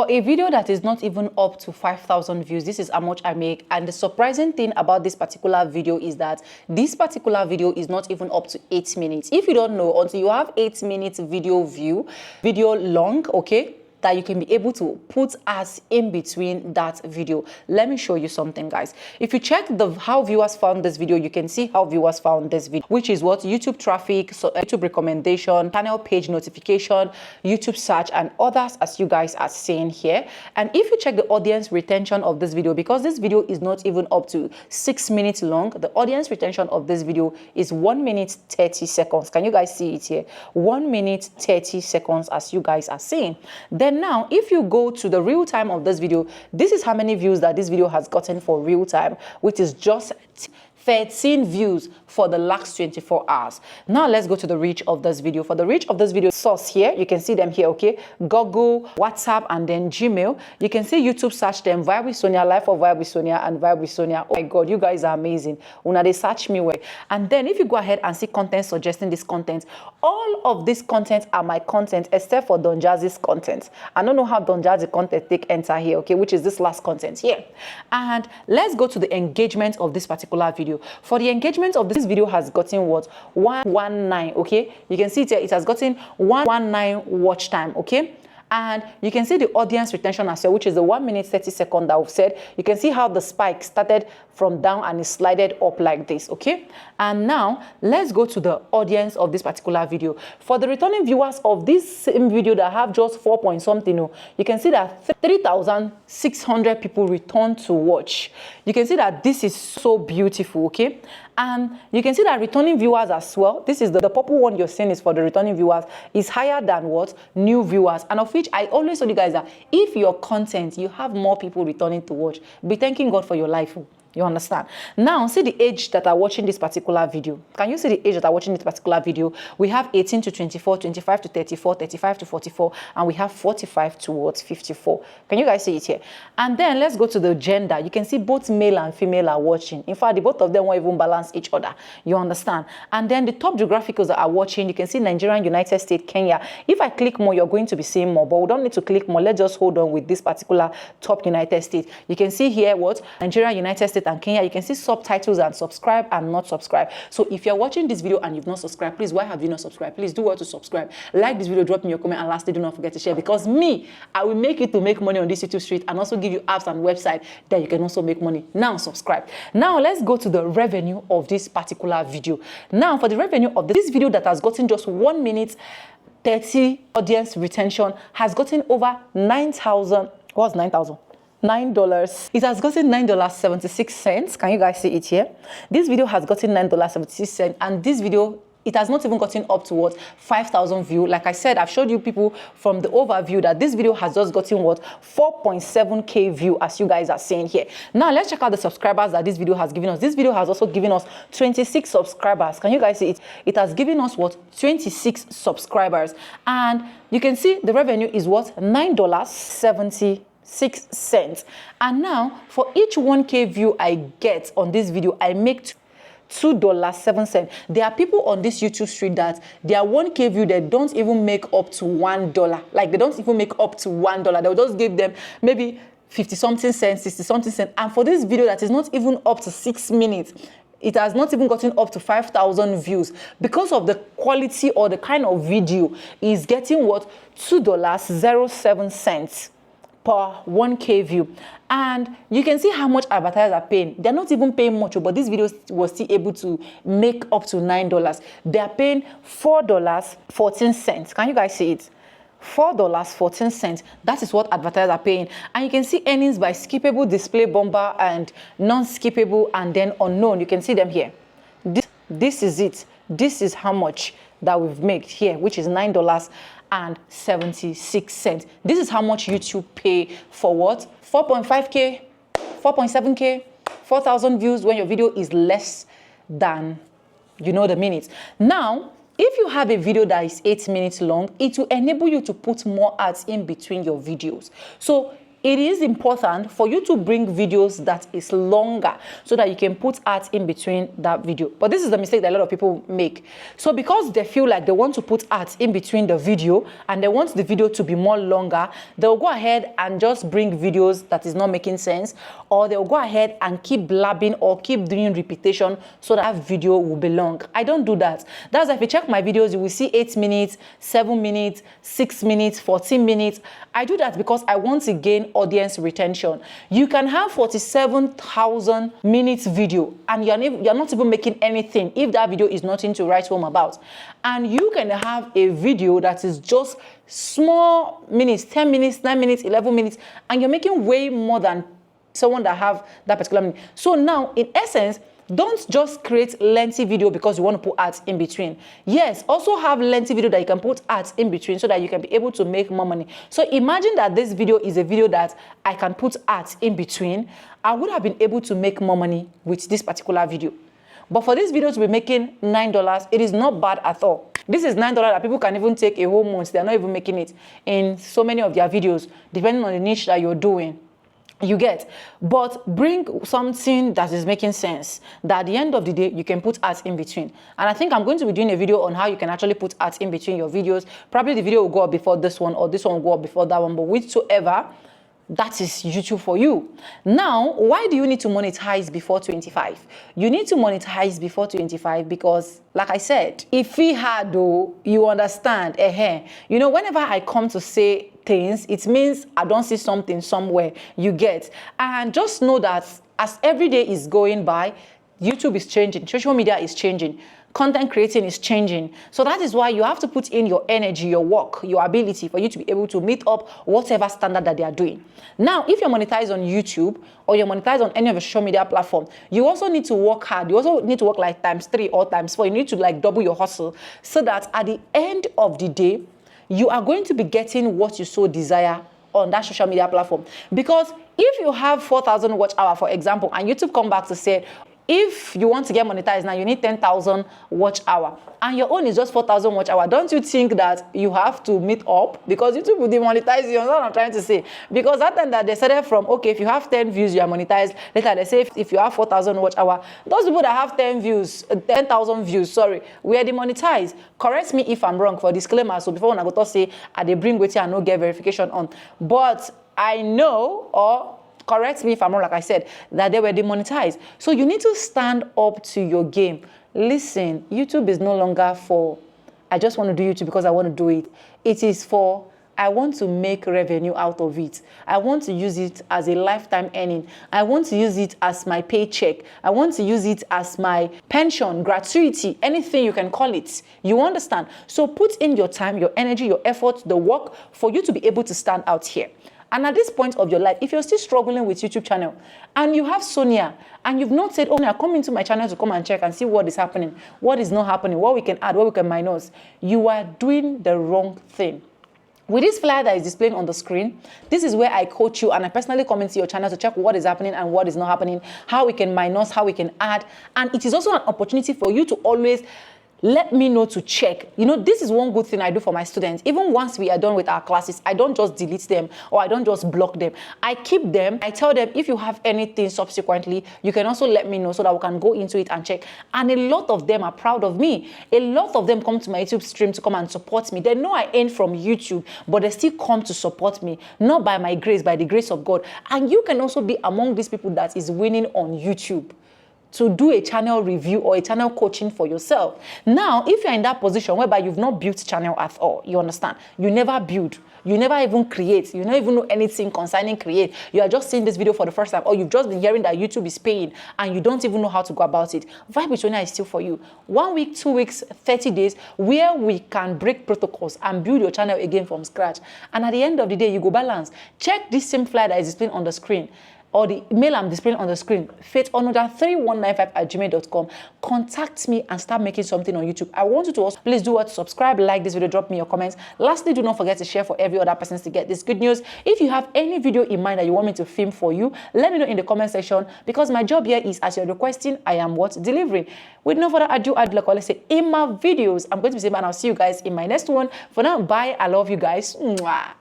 For a video that is not even up to 5,000 views, this is how much I make. And the surprising thing about this particular video is that this particular video is not even up to 8 minutes. If you don't know, until you have 8 minutes video long, okay, that you can be able to put ads in between that video. Let me show you something, guys. If you check how viewers found this video, you can see how viewers found this video, which is what YouTube traffic, so YouTube recommendation, channel page notification, YouTube search, and others, as you guys are seeing here. And if you check the audience retention of this video, because this video is not even up to 6 minutes long, the audience retention of this video is 1 minute 30 seconds. Can you guys see it here? 1 minute 30 seconds, as you guys are seeing. Then now, if you go to the real time of this video, this is how many views that this video has gotten for real time, which is just 13 views for the last 24 hours. Now let's go to the reach of this video. For the reach of this video source here, you can see them here, okay? Google, WhatsApp, and then Gmail. You can see YouTube search them, Vibe with Sonia, Life of Vibe with Sonia, and Vibe with Sonia. Oh my God, you guys are amazing. Una, they search me well. And then if you go ahead and see content suggesting this content, all of this content are my content except for Don Jazzy's content. I don't know how Don Jazzy content take enter here, okay, which is this last content here. And let's go to the engagement of this particular video. For the engagement of this video has gotten what? 119, okay? You can see it here, it has gotten 119 watch time, okay? And you can see the audience retention as well, which is the 1 minute 30 seconds that we've said. You can see how the spike started from down and it slided up like this, okay? And now let's go to the audience of this particular video. For the returning viewers of this same video that have just 4 point something, you can see that 3,600 people returned to watch. You can see that this is so beautiful, okay? And you can see that returning viewers as well, this is the purple one you're seeing is for the returning viewers, is higher than what? New viewers. And of which I always tell you guys that if your content, you have more people returning to watch, be thanking God for your life. You understand? Now, see the age that are watching this particular video. Can you see the age that are watching this particular video? We have 18 to 24, 25 to 34, 35 to 44, and we have 45 towards 54. Can you guys see it here? And then let's go to the gender. You can see both male and female are watching. In fact, the both of them won't even balance each other. You understand? And then the top geographicals that are watching, you can see Nigeria, United States, Kenya. If I click more, you're going to be seeing more, but we don't need to click more. Let's just hold on with this particular top United States. You can see here what? Nigeria, United States, and Kenya. You can see subtitles and subscribe and not subscribe. So if you're watching this video and you've not subscribed, please, why have you not subscribed? Please do well to subscribe, like this video, drop me your comment, and lastly, do not forget to share, because me, I will make you to make money on this YouTube street and also give you apps and website that you can also make money. Now subscribe. Now let's go to the revenue of this particular video. Now for the revenue of this video that has gotten just 1 minute 30 audience retention has gotten over 9,000. What's 9,000? $9. It has gotten $9.76. Can you guys see it here? This video has gotten $9.76, and this video, it has not even gotten up to what? 5,000 views. Like I said, I've showed you people from the overview that this video has just gotten what? 4.7K view, as you guys are seeing here. Now let's check out the subscribers that this video has given us. This video has also given us 26 subscribers. Can you guys see it? It has given us what? 26 subscribers. And you can see the revenue is what? $9.76. And now for each 1K view I get on this video, I make $2.07. There are people on this YouTube street that their 1K view, they don't even make up to $1. Like they don't even make up to $1. They'll just give them maybe 50 something cents, 60 something cents. And for this video that is not even up to 6 minutes, it has not even gotten up to 5,000 views because of the quality or the kind of video is getting what? $2.07 per 1K view. And you can see how much advertisers are paying. They're not even paying much, but this video was still able to make up to $9. They're paying $4.14. Can you guys see it? $4.14. That is what advertisers are paying. And you can see earnings by skippable, display bomber, and non-skippable, and then unknown. You can see them here. This is it. This is how much that we've made here, which is $9.76. This is how much YouTube pay for what? 4.5K, 4.7K, 4,000 views when your video is less than, the minutes. Now, if you have a video that is 8 minutes long, it will enable you to put more ads in between your videos. So it is important for you to bring videos that is longer so that you can put ads in between that video. But this is the mistake that a lot of people make. So because they feel like they want to put ads in between the video and they want the video to be more longer, they'll go ahead and just bring videos that is not making sense, or they'll go ahead and keep blabbing or keep doing repetition so that video will be long. I don't do that. That's why if you check my videos, you will see 8 minutes, 7 minutes, 6 minutes, 14 minutes. I do that because I want to gain audience retention. You can have 47,000 minutes video and you're not even making anything if that video is nothing to write home about. And you can have a video that is just small minutes, 10 minutes, 9 minutes, 11 minutes, and you're making way more than someone that have that particular minute. So now, in essence, don't just create lengthy video because you want to put ads in between. Yes, also have lengthy video that you can put ads in between so that you can be able to make more money. So imagine that this video is a video that I can put ads in between. I would have been able to make more money with this particular video. But for this video to be making $9, it is not bad at all. This is $9 that people can even take a whole month. They're not even making it in so many of their videos, depending on the niche that you're doing. You get, but bring something that is making sense, that at the end of the day you can put ads in between. And I think I'm going to be doing a video on how you can actually put ads in between your videos. Probably the video will go up before this one, or this one will go up before that one, but whichsoever, that is YouTube for you. Now, why do you need to monetize before 25? You need to monetize before 25 because, like I said, if we had though, you understand, you know, whenever I come to say things, it means I don't see something somewhere, you get. And just know that as every day is going by, YouTube is changing, social media is changing, content creating is changing. So that is why you have to put in your energy, your work, your ability for you to be able to meet up whatever standard that they are doing. Now, if you're monetized on YouTube or you're monetized on any of the social media platform, you also need to work hard. You also need to work like ×3 or ×4. You need to like double your hustle so that at the end of the day, you are going to be getting what you so desire on that social media platform. Because if you have 4,000 watch hour, for example, and YouTube come back to say, if you want to get monetized now, you need 10,000 watch hour, and your own is just 4,000 watch hour. Don't you think that you have to meet up? Because YouTube will demonetize you. That's what I'm trying to say. Because that time that they started from, okay, if you have 10 views, you are monetized. Later they say if you have 4,000 watch hour, those people that have 10,000 views, sorry, we are demonetized. Correct me if I'm wrong for disclaimer. So before when I go to say, they bring with you and no get verification on, but I know, or correct me if I'm wrong, like I said, that they were demonetized. So you need to stand up to your game. Listen, YouTube is no longer for, I just want to do YouTube because I want to do it. It is for, I want to make revenue out of it. I want to use it as a lifetime earning. I want to use it as my paycheck. I want to use it as my pension, gratuity, anything you can call it. You understand? So put in your time, your energy, your effort, the work for you to be able to stand out here. And at this point of your life, if you're still struggling with YouTube channel and you have Sonia and you've not said, oh, now come into my channel to come and check and see what is happening, what is not happening, what we can add, what we can minus, you are doing the wrong thing. With this flyer that is displaying on the screen, this is where I coach you and I personally come into your channel to check what is happening and what is not happening, how we can minus, how we can add. And it is also an opportunity for you to always let me know to check. You know, this is one good thing I do for my students. Even once we are done with our classes, I don't just delete them or I don't just block them. I keep them. I tell them if you have anything subsequently, you can also let me know so that we can go into it and check. And a lot of them are proud of me. A lot of them come to my YouTube stream to come and support me. They know I earn from YouTube, but they still come to support me, not by my grace, by the grace of God. And you can also be among these people that is winning on YouTube to do a channel review or a channel coaching for yourself. Now, if you're in that position whereby you've not built channel at all, you understand, you never build, you never even create, you don't even know anything concerning create, you are just seeing this video for the first time, or you've just been hearing that YouTube is paying and you don't even know how to go about it, Vibe with Sonia is still for you. 1 week, 2 weeks, 30 days, where we can break protocols and build your channel again from scratch. And at the end of the day, you go balance. Check this same flyer that is displaying on the screen, or the email I'm displaying on the screen, faithonoda3195@gmail.com. Contact me and start making something on YouTube. I want you to also please do what? Subscribe, like this video, drop me your comments. Lastly, do not forget to share for every other person to get this good news. If you have any video in mind that you want me to film for you, let me know in the comment section, because my job here is, as you're requesting, I am what? Delivering. With no further ado, I'd like to say in my videos, I'm going to be saying, and I'll see you guys in my next one. For now, bye. I love you guys. Mwah.